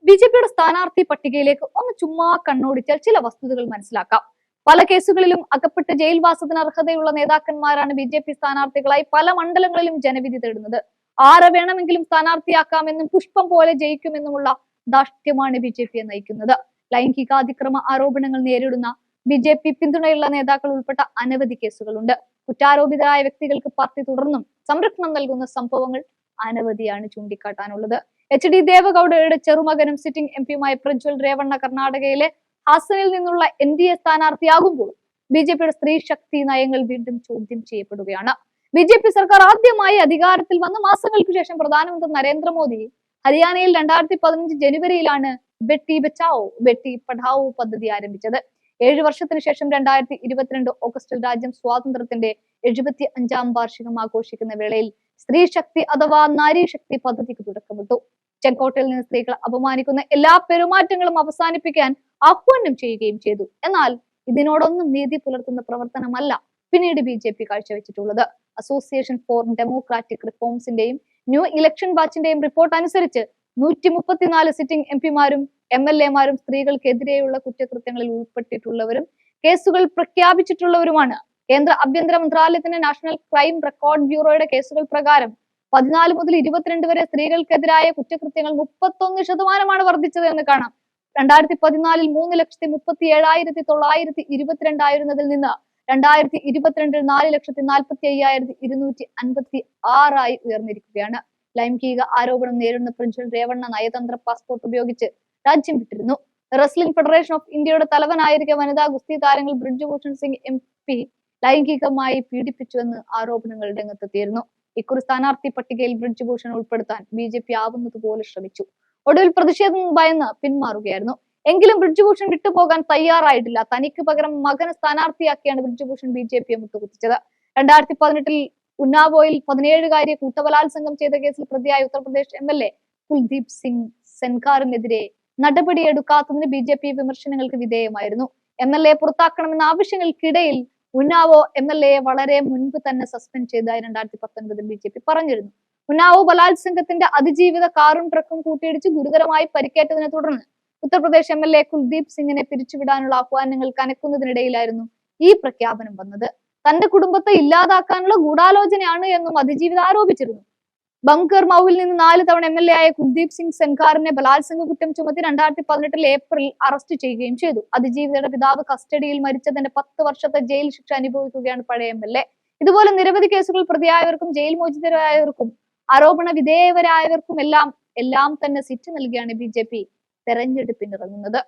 ബിജെപിയുടെ സ്ഥാനാർത്ഥി പട്ടികയിലേക്ക് ഒന്ന് ചുമ്മാ കണ്ണോടിച്ചാൽ ചില വസ്തുതകൾ മനസ്സിലാക്കാം. പല കേസുകളിലും അകപ്പെട്ട് ജയിൽവാസത്തിന് അർഹതയുള്ള നേതാക്കന്മാരാണ് ബിജെപി സ്ഥാനാർത്ഥികളായി പല മണ്ഡലങ്ങളിലും ജനവിധി തേടുന്നത്. ആരെ വേണമെങ്കിലും സ്ഥാനാർത്ഥിയാക്കാമെന്നും പുഷ്പം പോലെ ജയിക്കുമെന്നുമുള്ള ധാർഷ്ട്യമാണ് ബിജെപിയെ നയിക്കുന്നത്. ലൈംഗികാതിക്രമ ആരോപണങ്ങൾ നേരിടുന്ന ബിജെപി പിന്തുണയുള്ള നേതാക്കൾ ഉൾപ്പെട്ട അനവധി കേസുകളുണ്ട്. കുറ്റാരോപിതരായ വ്യക്തികൾക്ക് പാർട്ടി തുടർന്നും സംരക്ഷണം നൽകുന്ന സംഭവങ്ങൾ അനവധിയാണ് ചൂണ്ടിക്കാട്ടാനുള്ളത്. HD ദേവഗൌഡയുടെ ചെറുമകനും സിറ്റിംഗ് എംപിയുമായ പ്രജ്വൽ രേവണ്ണ കർണാടകയിലെ ഹാസനിൽ നിന്നുള്ള NDA സ്ഥാനാർത്ഥിയാകുമ്പോൾ ബിജെപിയുടെ സ്ത്രീ ശക്തി നയങ്ങൾ വീണ്ടും ചോദ്യം ചെയ്യപ്പെടുകയാണ്. ബിജെപി സർക്കാർ ആദ്യമായി അധികാരത്തിൽ വന്ന മാസങ്ങൾക്ക് ശേഷം പ്രധാനമന്ത്രി നരേന്ദ്രമോദി ഹരിയാനയിൽ 2015 ജനുവരിയിലാണ് ബെട്ടി ബച്ചാവോ ബെട്ടി പഠാവോ പദ്ധതി ആരംഭിച്ചത്. 7 വർഷത്തിന് ശേഷം 2022 ഓഗസ്റ്റിൽ രാജ്യം സ്വാതന്ത്ര്യത്തിന്റെ 75ാം വാർഷികം ആഘോഷിക്കുന്ന വേളയിൽ സ്ത്രീ ശക്തി അഥവാ നാരി ശക്തി പദ്ധതിക്ക് തുടക്കമിട്ടു. ചെങ്കോട്ടയിൽ നിന്ന് സ്ത്രീകളെ അപമാനിക്കുന്ന എല്ലാ പെരുമാറ്റങ്ങളും അവസാനിപ്പിക്കാൻ ആഹ്വാനം ചെയ്യുകയും ചെയ്തു. എന്നാൽ ഇതിനോടൊന്നും നീതി പുലർത്തുന്ന പ്രവർത്തനമല്ല പിന്നീട് ബിജെപി കാഴ്ചവെച്ചിട്ടുള്ളത്. അസോസിയേഷൻ ഫോർ ഡെമോക്രാറ്റിക് റിഫോംസിന്റെയും ന്യൂ ഇലക്ഷൻ ബാച്ചിന്റെയും റിപ്പോർട്ട് അനുസരിച്ച് 134 സിറ്റിംഗ് എംപിമാരും MLA-മാരും സ്ത്രീകൾക്കെതിരെയുള്ള കുറ്റകൃത്യങ്ങളിൽ ഉൾപ്പെട്ടിട്ടുള്ളവരും കേസുകൾ പ്രഖ്യാപിച്ചിട്ടുള്ളവരുമാണ്. കേന്ദ്ര ആഭ്യന്തര മന്ത്രാലയത്തിന്റെ നാഷണൽ ക്രൈം റെക്കോർഡ് ബ്യൂറോയുടെ കേസുകൾ പ്രകാരം 14 മുതൽ 22 വരെ സ്ത്രീകൾക്കെതിരായ കുറ്റകൃത്യങ്ങൾ 31% വർദ്ധിച്ചത് എന്ന് കാണാം. 2014 3,37,922 ആയിരുന്നതിൽ നിന്ന് 2022 4,45,256 ആയി ഉയർന്നിരിക്കുകയാണ്. ലൈംഗിക ആരോപണം നേരിടുന്ന പ്രജ്വൽ രേവണ്ണ നയതന്ത്ര പാസ്പോർട്ട് ഉപയോഗിച്ച് രാജ്യം വിട്ടിരുന്നു. റെസ്ലിംഗ് ഫെഡറേഷൻ ഓഫ് ഇന്ത്യയുടെ തലവനായിരിക്കെ വനിതാ ഗുസ്തി താരങ്ങൾ ബ്രിജ്ഭൂഷൺ സിംഗ് MP ലൈംഗികമായി പീഡിപ്പിച്ചുവെന്ന് ആരോപണങ്ങൾ രംഗത്തെത്തിയിരുന്നു. ഇക്കുറി സ്ഥാനാർത്ഥി പട്ടികയിൽ ബ്രിജ്ഭൂഷൺ ഉൾപ്പെടുത്താൻ BJP ആവുന്നതുപോലെ ശ്രമിച്ചു. ഒടുവിൽ പ്രതിഷേധം ഭയന്ന് പിന്മാറുകയായിരുന്നു. എങ്കിലും ബ്രിജ്ഭൂഷൺ വിട്ടുപോകാൻ തയ്യാറായിട്ടില്ല. തനിക്ക് പകരം മകനെ സ്ഥാനാർത്ഥിയാക്കിയാണ് ബ്രിജ്ഭൂഷൺ BJPയെ മുട്ടുകുത്തിച്ചത്. 2018 ഉന്നാവോയിൽ 17-കാരിയെ കൂട്ടബലാത്സംഗം ചെയ്ത കേസിൽ പ്രതിയായ ഉത്തർപ്രദേശ് MLA കുൽദീപ് സിംഗ് സെൻകാറിനെതിരെ നടപടിയെടുക്കാത്തതിന് BJP വിമർശനങ്ങൾക്ക് വിധേയമായിരുന്നു. MLA പുറത്താക്കണമെന്ന ആവശ്യങ്ങൾക്കിടയിൽ ഉന്നാവോ MLA-യെ വളരെ മുൻപ് തന്നെ സസ്പെൻഡ് ചെയ്തതായി 2019 BJP പറഞ്ഞിരുന്നു. ഉന്നാവോ ബലാത്സംഗത്തിന്റെ അതിജീവിത കാറും ട്രക്കും കൂട്ടിയിടിച്ച് ഗുരുതരമായി പരിക്കേറ്റതിനെ തുടർന്ന് ഉത്തർപ്രദേശ് MLA കുൽദീപ് സിംഗിനെ പിരിച്ചുവിടാനുള്ള ആഹ്വാനങ്ങൾ കനക്കുന്നതിനിടയിലായിരുന്നു ഈ പ്രഖ്യാപനം വന്നത്. തന്റെ കുടുംബത്തെ ഇല്ലാതാക്കാനുള്ള ഗൂഢാലോചനയാണ് എന്നും അതിജീവിത ആരോപിച്ചിരുന്നു. ബംകർ മൌവിൽ നിന്ന് 4 തവണ MLA ആയ കുൽദീപ് സിംഗ് സെൻകാറിനെ ബലാത്സംഗ കുറ്റം ചുമത്തി 2018 ഏപ്രിൽ അറസ്റ്റ് ചെയ്യുകയും ചെയ്തു. അതിജീവിതയുടെ പിതാവ് കസ്റ്റഡിയിൽ മരിച്ചതിന്റെ 10 വർഷത്തെ ജയിൽ ശിക്ഷ അനുഭവിക്കുകയാണ് പഴയ MLA. ഇതുപോലെ നിരവധി കേസുകൾ പ്രതിയായവർക്കും ജയിൽ മോചിതരായവർക്കും ആരോപണ വിധേയരായവർക്കും എല്ലാം തന്നെ സിറ്റ് നൽകിയാണ് BJP തെരഞ്ഞെടുപ്പിനിറങ്ങുന്നത്.